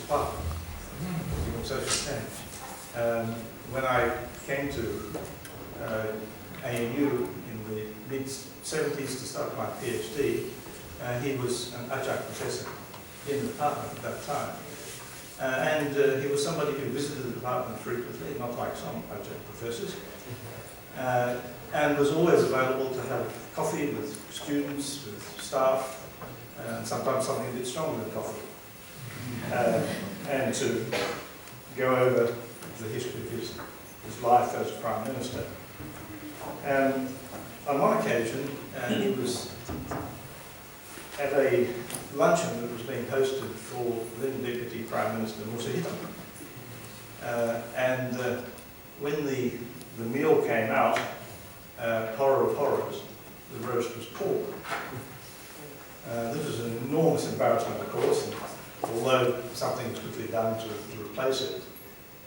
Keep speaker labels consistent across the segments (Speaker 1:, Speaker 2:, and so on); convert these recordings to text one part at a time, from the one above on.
Speaker 1: department, human social change. When I came to ANU in the mid-70s to start my PhD, he was an adjunct professor in the department at that time. And he was somebody who visited the department frequently, not like some adjunct professors, and was always available to have coffee with students, with staff, and sometimes something a bit stronger than coffee, and to go over the history of his life as Prime Minister. On one occasion, he was at a luncheon that was being hosted for then Deputy Prime Minister Musa Hitam. When the meal came out, horror of horrors, the roast was pork. This was an enormous embarrassment, of course, and although something was quickly done to replace it,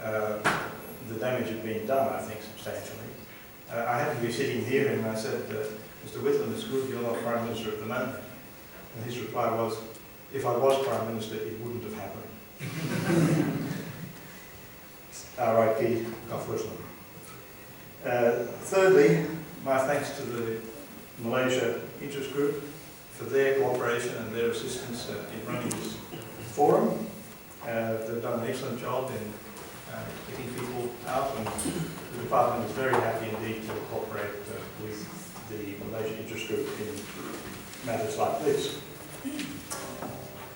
Speaker 1: the damage had been done, I think, substantially. I happened to be sitting here and I said, Mr. Whitlam, it's good you're not Prime Minister at the moment. And his reply was, if I was Prime Minister, it wouldn't have happened. R.I.P. Gough Whitlam. Thirdly, my thanks to the Malaysia Interest Group for their cooperation and their assistance in running this forum. They've done an excellent job in getting people out, and the department is very happy indeed to cooperate with the Malaysia Interest Group in matters like this.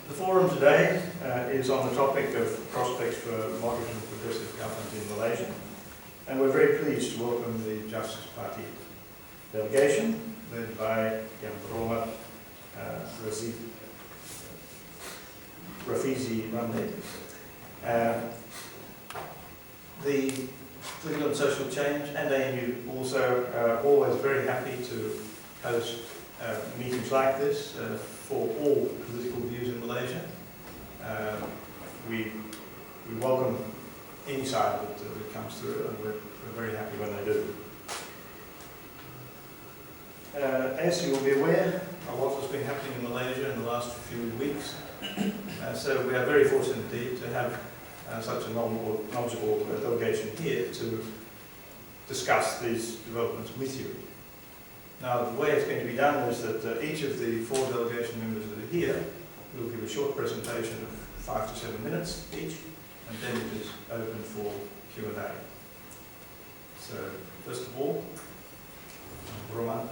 Speaker 1: The forum today is on the topic of prospects for moderate and progressive government in Malaysia, and we're very pleased to welcome the Justice Party delegation led by Yang Berhormat Rafizi Ramli. The Political and Social Change and ANU also are always very happy to host meetings like this for all political views in Malaysia. We welcome any side that comes through, and we're very happy when they do. As you will be aware, a lot has been happening in Malaysia in the last few weeks, so we are very fortunate indeed to have such a knowledgeable delegation here to discuss these developments with you. Now, the way it's going to be done is that each of the 4 delegation members that are here will give a short presentation of 5 to 7 minutes each, and then it is open for Q&A. So, first of all, Roman.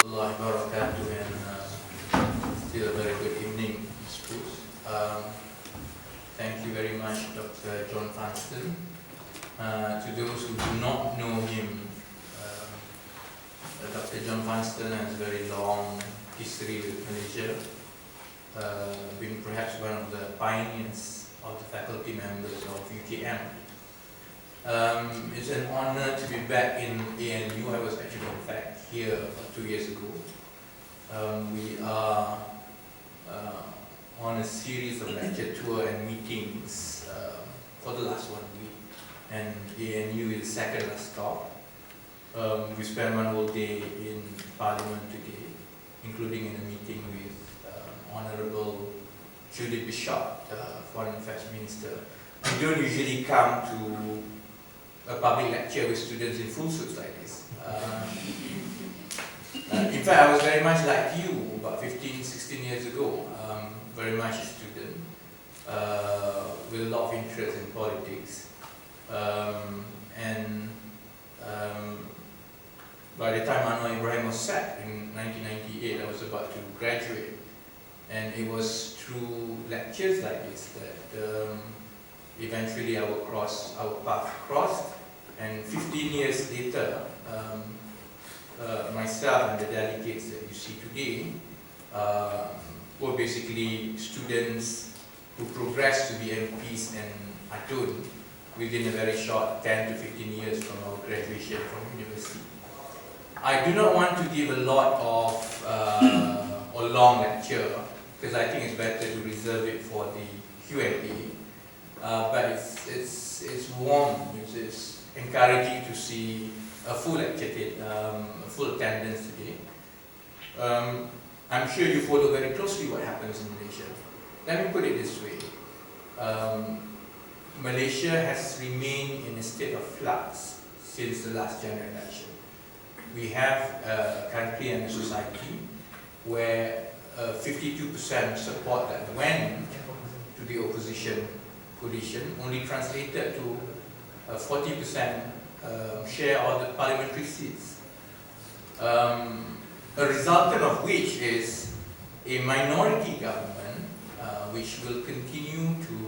Speaker 2: Allah wabarakatuh, and still a very good evening, schools. Thank you very much, Dr. John Funston. To those who do not know him, Dr. John Funston has a very long history with Malaysia, being perhaps one of the pioneers of the faculty members of UKM. It's an honor to be back in ANU. I was actually, in fact, here about 2 years ago. We are on a series of lecture tour and meetings for the last 1 week, and ANU is the second last stop. We spent one whole day in Parliament today, including in a meeting with Honourable Julie Bishop, Foreign Affairs Minister. We don't usually come to a public lecture with students in full suits like this. In fact, I was very much like you about 15, 16 years ago, very much a student, with a lot of interest in politics. By the time Anwar Ibrahim was sacked in 1998, I was about to graduate. And it was through lectures like this that eventually our path crossed. And 15 years later, myself and the delegates that you see today were basically students who progressed to be MPs and Atun within a very short 10 to 15 years from our graduation from university. I do not want to give a lot of or long lecture, because I think it's better to reserve it for the Q&A. But it's warm, it's encouraging to see a full lecture, a full attendance today. I'm sure you follow very closely what happens in Malaysia. let me put it this way. Malaysia has remained in a state of flux since the last general election. We have a country and a society where 52% support that went to the opposition position only translated to 40% share of the parliamentary seats. A resultant of which is a minority government which will continue to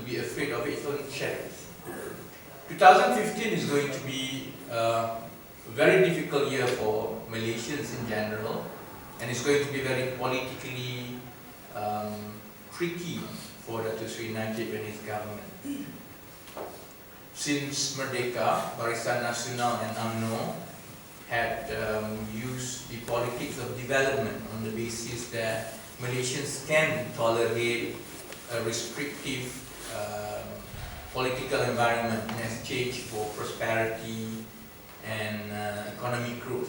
Speaker 2: be afraid of its own shadows. 2015 is going to be a very difficult year for Malaysians in general, and it's going to be very politically tricky for Datuk Seri Najib and his government. Since Merdeka, Barisan Nasional and UMNO had used the politics of development on the basis that Malaysians can tolerate a restrictive political environment in exchange for prosperity and economic growth.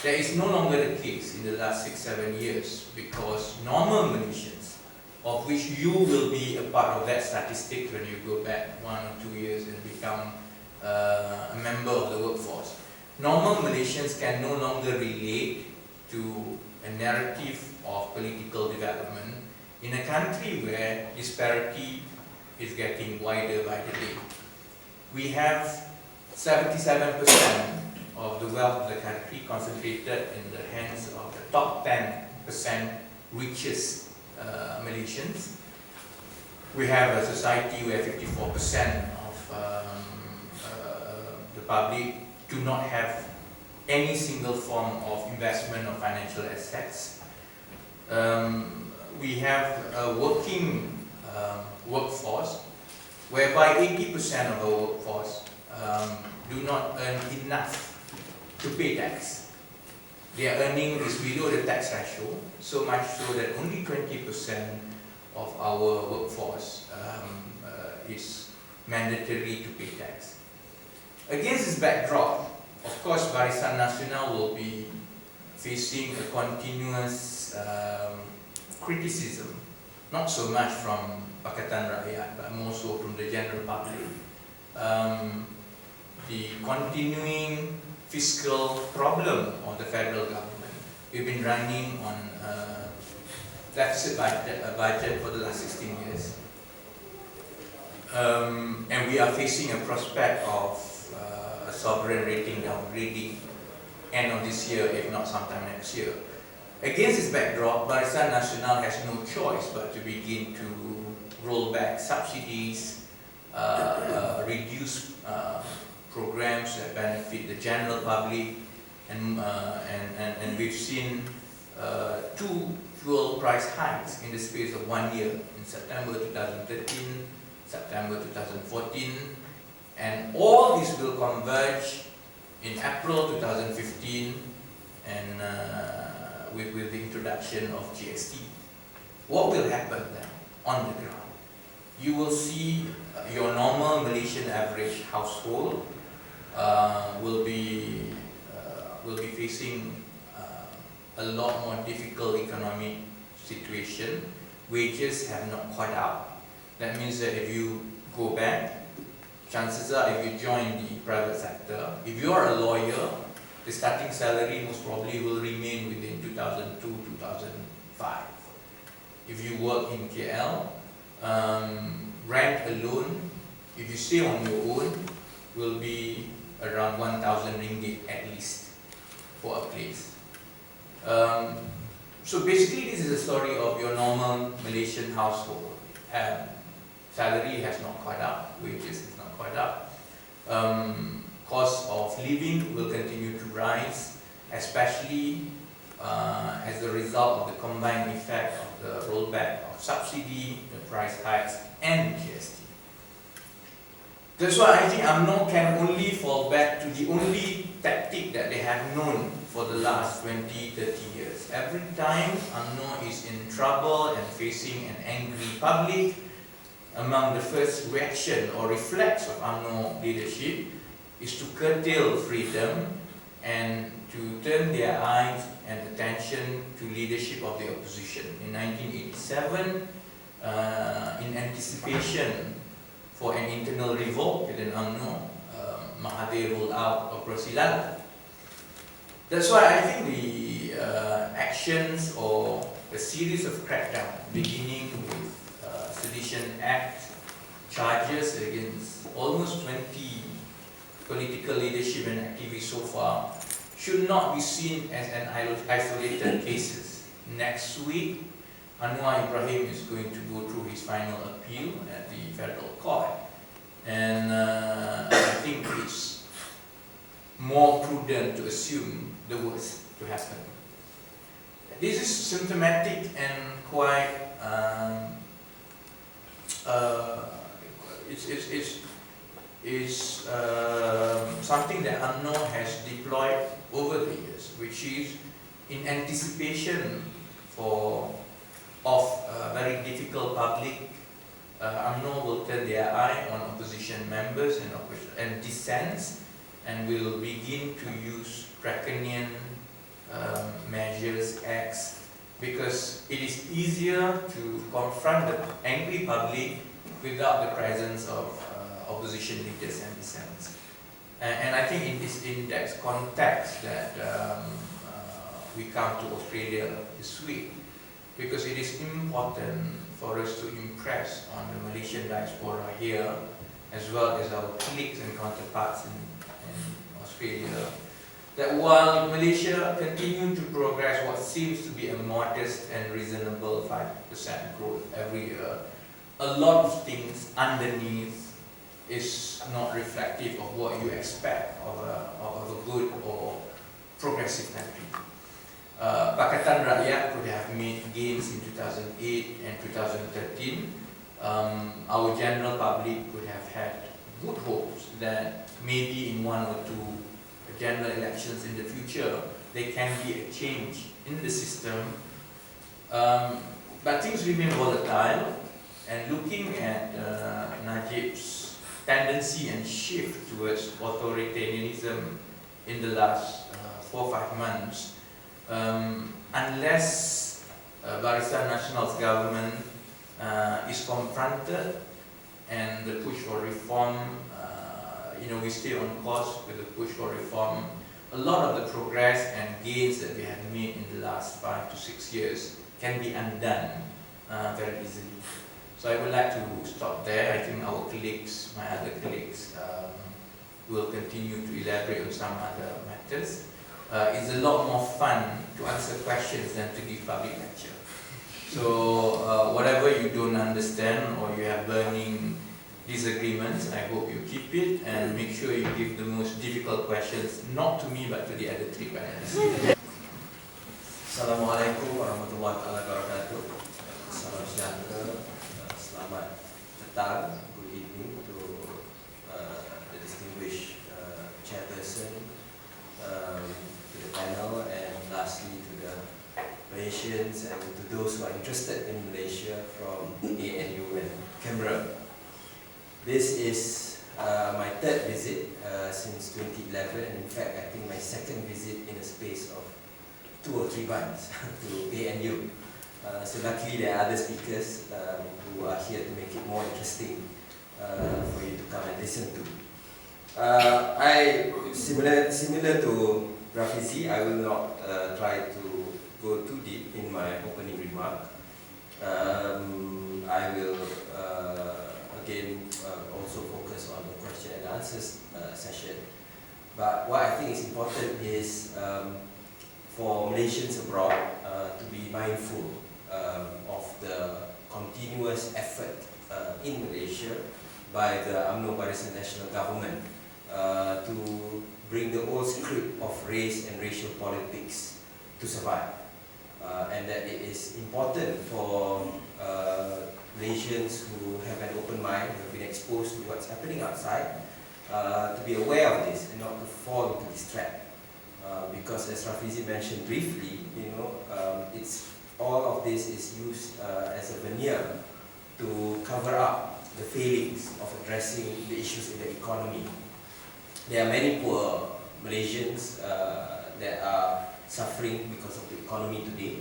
Speaker 2: That is no longer the case in the last 6-7 years, because normal Malaysians, of which you will be a part of that statistic when you go back 1 or 2 years and become a member of the workforce, normal Malaysians can no longer relate to a narrative of political development in a country where disparity is getting wider by the day. We have 77% of the wealth of the country concentrated in the hands of the top 10% richest Malaysians. We have a society where 54% of the public do not have any single form of investment or financial assets. We have a working workforce whereby 80% of our workforce do not earn enough to pay tax. Their earning is below the tax threshold, so much so that only 20% of our workforce is mandatory to pay tax. Against this backdrop, of course, Barisan Nasional will be facing a continuous criticism, not so much from Pakatan Rakyat, but more so from the general public. The continuing fiscal problem of the federal government. We've been running on a deficit budget for the last 16 years. And we are facing a prospect of a sovereign rating downgrading end of this year, if not sometime next year. Against this backdrop, Barisan Nasional has no choice but to begin to roll back subsidies, reduce programs that benefit the general public, and we've seen 2 fuel price hikes in the space of 1 year, in September 2013, September 2014, and all this will converge in April 2015 and with the introduction of GST. What will happen then on the ground? You will see your normal Malaysian average household will be facing a lot more difficult economic situation. Wages have not caught up. That means that if you go back, chances are if you join the private sector, if you are a lawyer, the starting salary most probably will remain within 2002-2005. If you work in KL, rent alone, if you stay on your own, will be around 1,000 ringgit at least for a place. So basically this is a story of your normal Malaysian household. Salary has not caught up, wages is not caught up. Cost of living will continue to rise, especially as a result of the combined effect of the rollback of subsidy, the price hikes, and GST. That's why I think UMNO can only fall back to the only tactic that they have known for the last 20-30 years. Every time UMNO is in trouble and facing an angry public, among the first reaction or reflex of UMNO leadership is to curtail freedom and to turn their eyes and attention to leadership of the opposition. In 1987, in anticipation for an internal revolt within UMNO, Mahathir rolled out Operasi Lala. That's why I think the actions or a series of crackdown, beginning with Sedition Act charges against almost 20 political leadership and activists so far, should not be seen as an isolated cases. Next week, Anwar Ibrahim is going to go through his final appeal at the federal court, and I think it's more prudent to assume the worst to happen. This is symptomatic and quite it's something that UMNO has deployed over the years, which is in anticipation of very difficult public. UMNO will turn their eye on opposition members and dissents, and will begin to use draconian measures, acts, because it is easier to confront the angry public without the presence of opposition leaders and dissents. And I think in that context that we come to Australia this week, because it is important for us to impress on the Malaysian diaspora here, as well as our colleagues and counterparts in Australia, that while Malaysia continues to progress what seems to be a modest and reasonable 5% growth every year, a lot of things underneath is not reflective of what you expect of a good or progressive country. Pakatan Rakyat could have made gains in 2008 and 2013. Our general public could have had good hopes that maybe in one or two general elections in the future there can be a change in the system. But things remain volatile, and looking at Najib's tendency and shift towards authoritarianism in the last 4 or 5 months, unless Barisan Nasional's government is confronted and the push for reform, we stay on course with the push for reform, a lot of the progress and gains that we have made in the last 5 to 6 years can be undone very easily. So I would like to stop there. I think our colleagues, my other colleagues, will continue to elaborate on some other matters. It's a lot more fun to answer questions than to give public lecture. So whatever you don't understand or you have burning disagreements, I hope you keep it and make sure you give the most difficult questions, not to me but to the other 3 panelists.
Speaker 3: Assalamualaikum warahmatullahi wabarakatuh. Salam sejahtera. Selamat datang, good evening to the distinguished chairperson, to the panel, and lastly to the Malaysians and to those who are interested in Malaysia from ANU and Canberra. This is my 3rd visit since 2011, and in fact I think my 2nd visit in a space of 2 or 3 months to ANU. So luckily there are other speakers who are here to make it more interesting for you to come and listen to. Similar to Rafizi, I will not try to go too deep in my opening remark. I will again also focus on the question and answers session. But what I think is important is for Malaysians abroad to be mindful of the continuous effort in Malaysia by the UMNO Barisan Nasional government to bring the old script of race and racial politics to survive, and that it is important for Malaysians who have an open mind, who have been exposed to what's happening outside, to be aware of this and not to fall into this trap. Because as Rafizi mentioned briefly, it's all of this is used as a veneer to cover up the failings of addressing the issues in the economy. There are many poor Malaysians, that are suffering because of the economy today.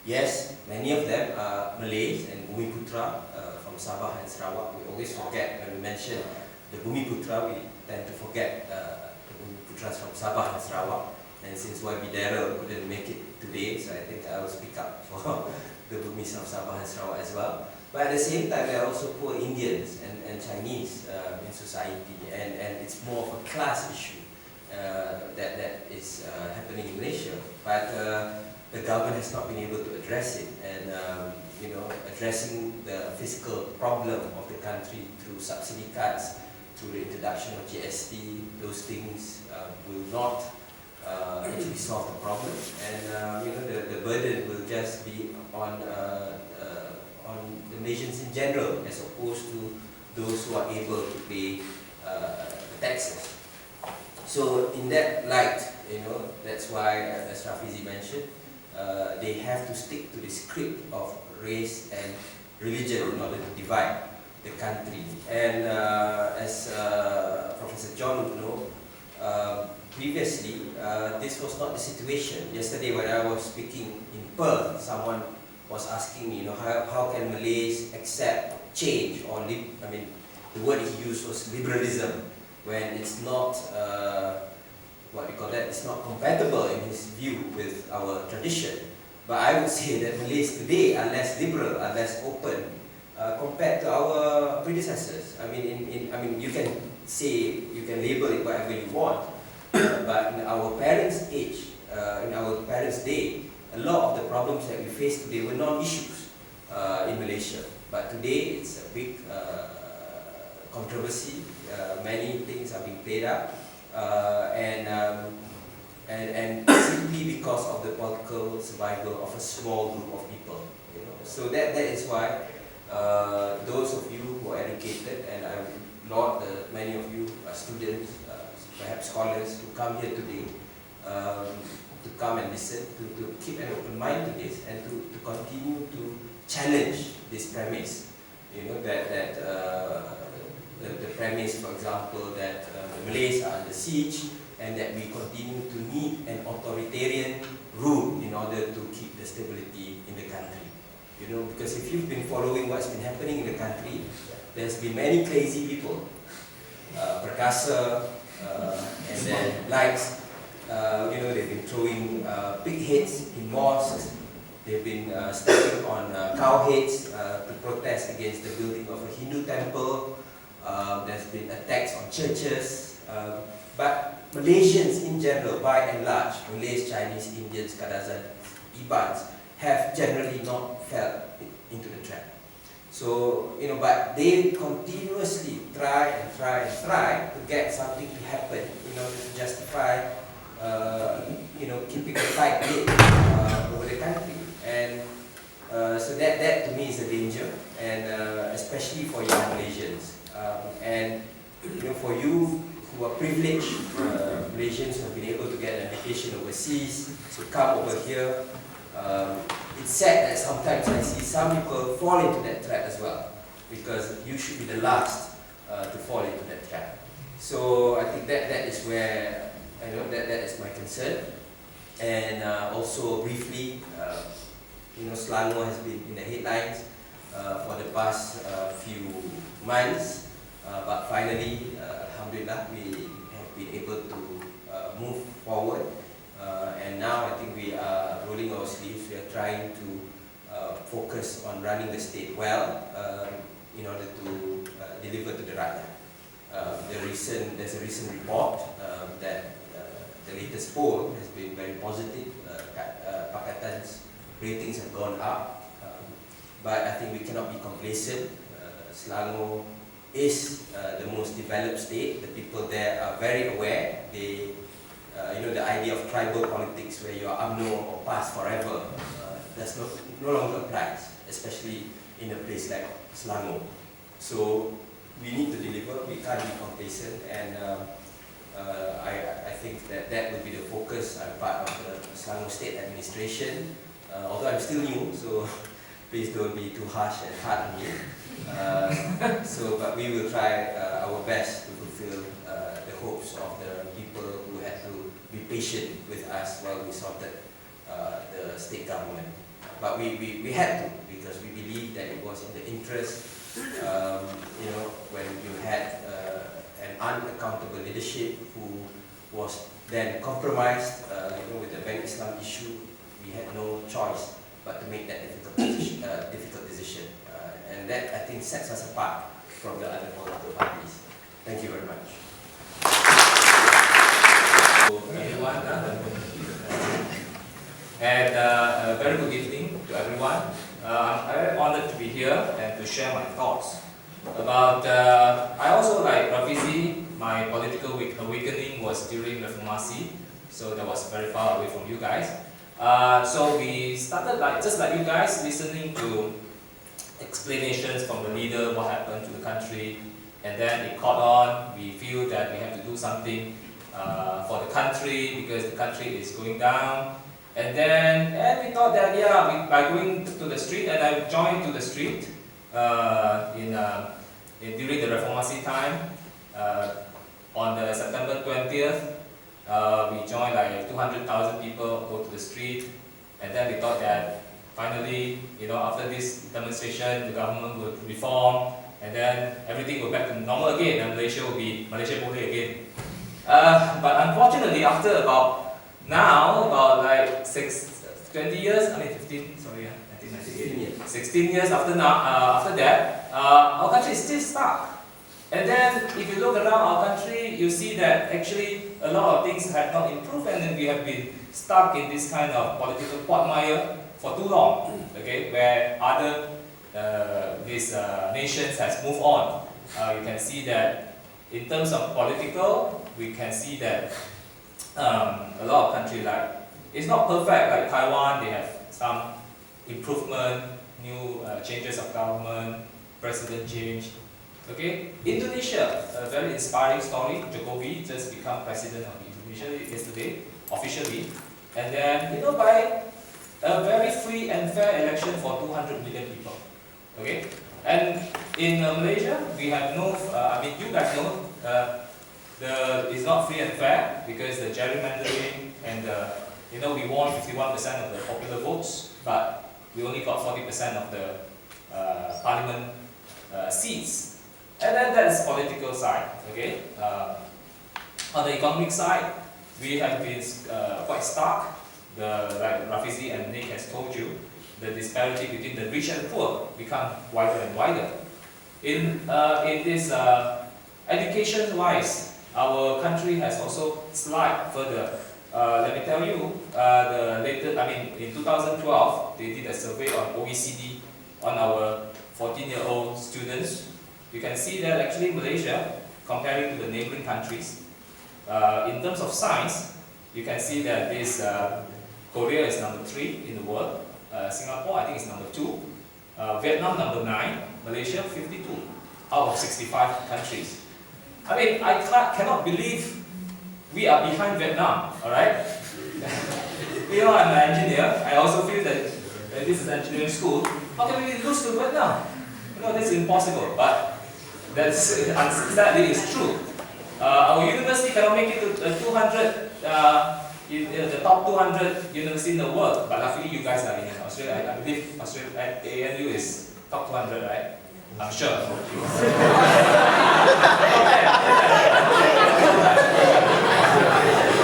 Speaker 3: Yes, many of them are Malays and Bumiputra from Sabah and Sarawak. We always forget when we mention the Bumiputra, we tend to forget the Bumiputras from Sabah and Sarawak. And since YB Daryl couldn't make it today, so I think I will speak up for the Bumis of Sabah and Sarawak as well. But at the same time, there are also poor Indians and Chinese in society, and it's more of a class issue that is happening in Malaysia. But the government has not been able to address it, and addressing the fiscal problem of the country through subsidy cuts, through the introduction of GST, those things will not actually solve the problem, and the burden will just be on the Malaysians in general, as opposed to those who are able to pay taxes. So in that light, that's why, as Rafizi mentioned, they have to stick to the script of race and religion in order to divide the country. And as Professor John would know, previously this was not the situation. Yesterday when I was speaking in Perth, someone was asking me, how can Malays accept change, or the word he used was liberalism, when it's not it's not compatible in his view with our tradition. But I would say that Malays today are less liberal, are less open compared to our predecessors. You can say, you can label it whatever you want, but in our parents' age, in our parents' day, a lot of the problems that we face today were non-issues in Malaysia. But today it's a big controversy. Many things are being played up, and simply because of the political survival of a small group of people. So that is why those of you who are educated, and I laud many of you are students, perhaps scholars, who come here today, to come and listen, to keep an open mind to this, and to continue to challenge this premise. That the premise, for example, that the Malays are under siege, and that we continue to need an authoritarian rule in order to keep the stability in the country. Because if you've been following what's been happening in the country, there's been many crazy people, Perkasa, and then likes, they've been throwing pig heads in mosques, they've been stepping on cow heads to protest against the building of a Hindu temple. There's been attacks on churches, but Malaysians in general, by and large, Malays, Chinese, Indians, Kadazan, Ibans, have generally not fell into the trap. So, but they continuously try to get something to happen in order to justify, keeping a tight lid over the country. And so that to me is a danger, and especially for young Malaysians. And for you who are privileged, Malaysians who have been able to get an education overseas, to come over here, it's sad that sometimes I see some people fall into that trap as well, because you should be the last to fall into that trap. So I think that is where that is my concern. And also briefly, Selangor has been in the headlines for the past few months, but finally, alhamdulillah, we have been able to move forward. And now I think we are rolling our sleeves. We are trying to focus on running the state well in order to deliver to the rakyat. There's a recent report that the latest poll has been very positive. Pakatan's ratings have gone up, but I think we cannot be complacent. Selangor is the most developed state. The people there are very aware. They the idea of tribal politics, where you are UMNO or pass forever, does no longer applies, especially in a place like Selangor. So we need to deliver. We can't be complacent, and I think that will be the focus. I'm part of the Selangor State Administration, although I'm still new, so please don't be too harsh and hard on me. But we will try our best to fulfill the hopes of the people who had to be patient with us while we sorted the state government. But we had to, because we believe that it was in the interest, when you had an unaccountable leadership who was then compromised, with the Bank Islam issue, we had no choice but to make that difficult decision. And that, I think, sets us apart from the other political parties. Thank you very much.
Speaker 2: Everyone, and a very good evening to everyone. I'm very honored to be here and to share my thoughts about. I also, like Rafizi, my political awakening was during Reformasi, so that was very far away from you guys. So we started just like you guys, listening to explanations from the leader, what happened to the country, and then it caught on. We feel that we have to do something for the country because the country is going down. And we thought that by going to the street, and I joined to the street during the Reformasi time on the September 20th. We joined like 200,000 people go to the street, and then we thought that finally, after this demonstration, the government would reform, and then everything will back to normal again, and Malaysia will be Malaysia Boleh again. But unfortunately, after about 20 years, 1998, 16 years after that, our country is still stuck. And then, if you look around our country, you see that actually a lot of things have not improved, and then we have been stuck in this kind of political quagmire for too long. Okay, where other these nations has moved on. You can see that in terms of political, we can see that a lot of countries it's not perfect. Like Taiwan, they have some improvement, new changes of government, president change. Okay, Indonesia, a very inspiring story. Jokowi just become president of Indonesia yesterday, officially, and then by a very free and fair election for 200 million people. Okay, and in Malaysia, we have no. You guys know, it's not free and fair because the gerrymandering and we won 51% of the popular votes, but we only got 40% of the parliament seats. And then that's political side. Okay. On the economic side, we have been quite stark. Like Rafizi and Nick has told you, the disparity between the rich and poor become wider and wider. In this education-wise, our country has also slid further. Let me tell you, in 2012, they did a survey on OECD on our 14-year-old students. You can see that actually Malaysia, comparing to the neighboring countries, in terms of science, you can see that this Korea is number 3 in the world, Singapore I think is number 2, Vietnam number 9, Malaysia 52 out of 65 countries. I cannot believe we are behind Vietnam, alright? I'm an engineer, I also feel that this is engineering school. How can we lose to Vietnam? That's impossible, but sadly it's true. Our university cannot make it to 200, the top 200 university in the world, but luckily you guys are in Australia. I believe Australia, ANU is top 200, right? I'm sure.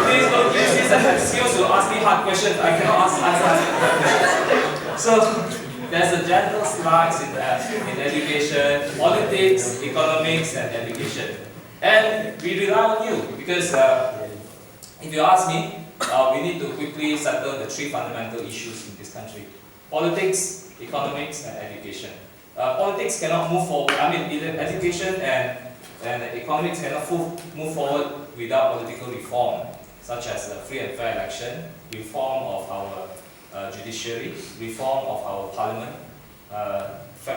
Speaker 2: Please don't use this as an excuse to ask me hard questions. I cannot answer questions. So, there's a general slide in education, politics, economics, and education. And we rely on you because if you ask me, we need to quickly settle the 3 fundamental issues in this country: politics, economics, and education. Politics cannot move forward. Education and economics cannot move forward without political reform, such as a free and fair election, reform of our judiciary, reform of our parliament,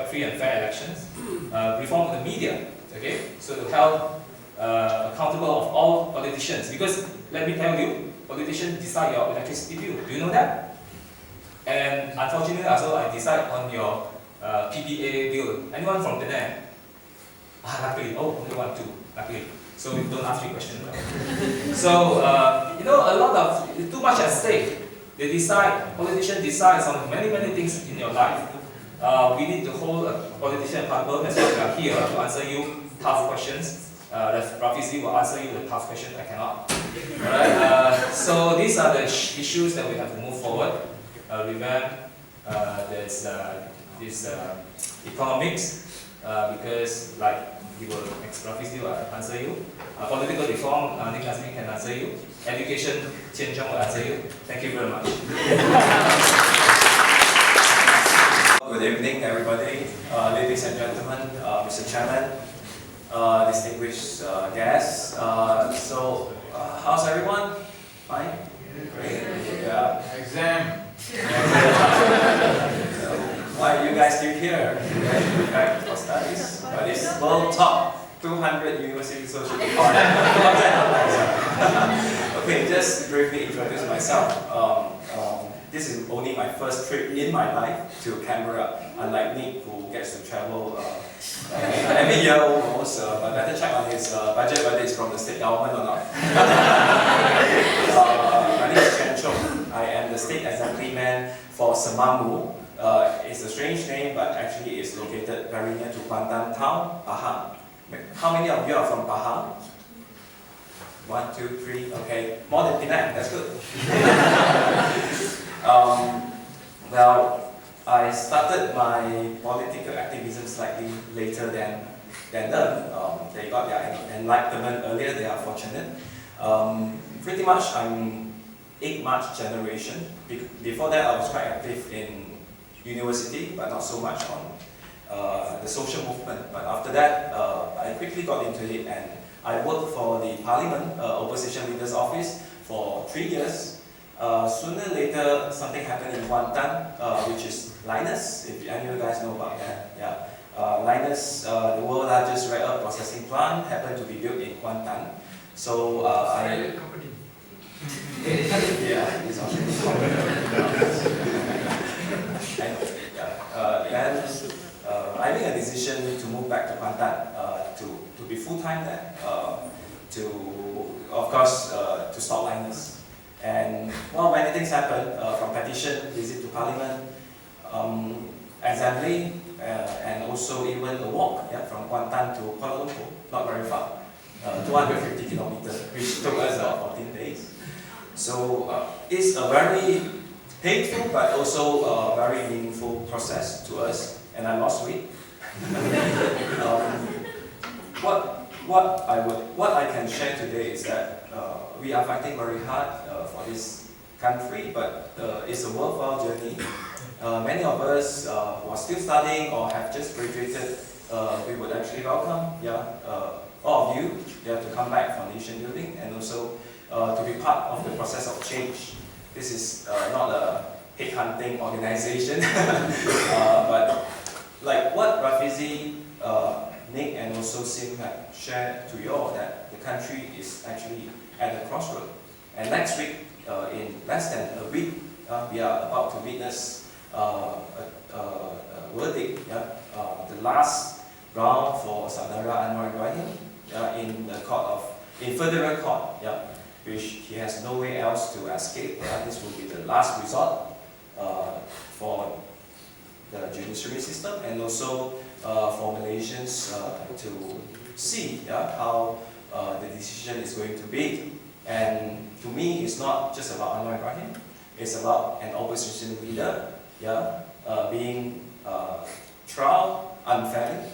Speaker 2: free and fair elections, reform of the media. Okay, so to help accountable of all politicians. Because let me tell you, politicians decide your electricity bill. Do you know that? And unfortunately, also I decide on your PPA bill. Anyone from Penang? Luckily, only 1, 2. Luckily.
Speaker 4: So don't ask me questions now. So, you know, a lot of, too much at stake. They decide, politicians decide on many things in your life. We need to hold a politician accountable. That's why we are here to answer you tough questions. Rafizi will answer you the tough questions. I cannot. Alright. So these are the issues that we have to move forward. Revamp. There's this economics because like Rafizi will answer you. Political reform. Nick Azmi can answer you. Education. Chen Chong will answer you. Thank you very much.
Speaker 5: Good evening, everybody. Ladies and gentlemen, Mr. Chairman, distinguished guests. How's everyone? Fine? Great. Yeah.
Speaker 2: Exam.
Speaker 5: Why are you guys still here? Back for studies? But it's world top 200 university social Okay, just briefly introduce myself. This is only my first trip in my life to Canberra, unlike Nick who gets to travel every year almost. But better check on his budget whether it's from the state government or not. My name is Chen Chong. I am the state assemblyman for Semamu. It's a strange name, but actually it's located very near to Kuantan town, Pahang. How many of you are from Pahang? 1, 2, 3, okay. More than Penang, that's good. Well, I started my political activism slightly later than them. They got their enlightenment earlier, they are fortunate. Pretty much I'm 8 March generation. Before that I was quite active in university, but not so much on the social movement. But after that, I quickly got into it and I worked for the Parliament Opposition Leader's Office for 3 years. Sooner or later, something happened in Kuantan, which is Linus, if any of you guys know about that. Yeah. Linus, the world's largest rare earth processing plant, happened to be built in Kuantan. So I... company. Yeah, it's I made a decision to move back to Kuantan, to be full-time there, of course, to stop Linus. And well, many things happened, from petition, visit to Parliament, assembly, and also even a walk from Kuantan to Kuala Lumpur, not very far, 250 kilometers, which took us 14 days. So it's a very painful but also a very meaningful process to us, and I lost weight. What I can share today is that we are fighting very hard for this country, but it's a worthwhile journey. Many of us who are still studying or have just graduated, we would actually welcome all of you to come back for nation building and also to be part of the process of change. This is not a headhunting organization, but like what Rafizi, Nick and also Sim have shared to you all, that the country is actually at a crossroad. And next week, in less than a week, we are about to witness a verdict, the last round for Saudara Anwar Ibrahim in the federal court, which he has no way else to escape. This will be the last resort for the judiciary system and also for Malaysians to see how the decision is going to be. And to me, it's not just about Anwar Ibrahim, it's about an opposition leader being tried unfairly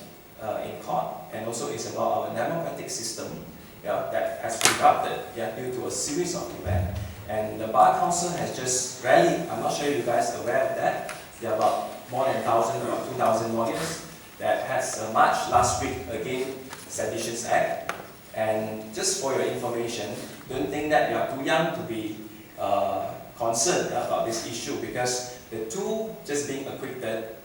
Speaker 5: in court, and also it's about our democratic system that has erupted due to a series of events. And the Bar Council has just rallied. I'm not sure if you guys are aware of that. There are about more than 1,000 or 2,000 lawyers that has a march last week against Seditions Act. And just for your information, don't think that you are too young to be concerned about this issue, because the two just being acquitted,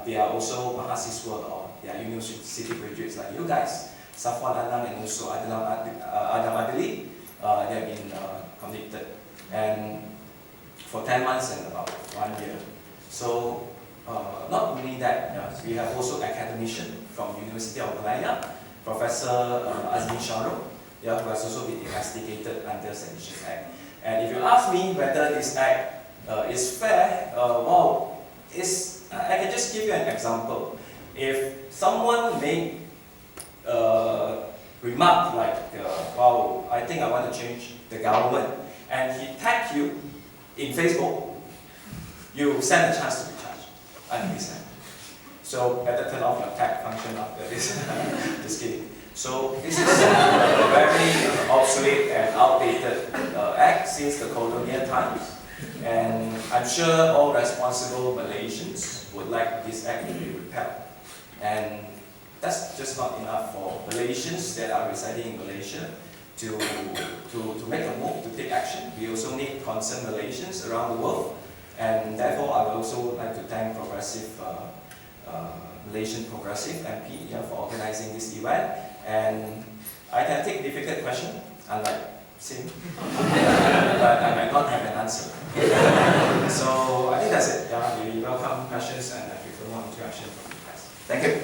Speaker 5: they are also mahasiswa or they are university graduates like you guys. Safwan Anang and also Adam Adili, they have been convicted, and for 10 months and about 1 year. So not only that, we have also academician from University of Malaya, Professor Azmi Sharul. yeah, who has also been investigated under Sedition Act. And if you ask me whether this act is fair, well, I can just give you an example. If someone made remark like, well, I think I want to change the government, and he tagged you in Facebook, you stand a chance to be charged under this act. So better turn off your tag function after this. Just kidding. So this is a very obsolete and outdated act since the colonial times. And I'm sure all responsible Malaysians would like this act to be repealed. And that's just not enough for Malaysians that are residing in Malaysia to make a move, to take action. We also need concerned Malaysians around the world. And therefore, I would also like to thank Malaysian Progressive MP for organizing this event. And I can take difficult questions, unlike Sim, but I might not have an answer. So I think that's it. Yeah, we welcome questions and I prefer more interaction from you guys. Thank you.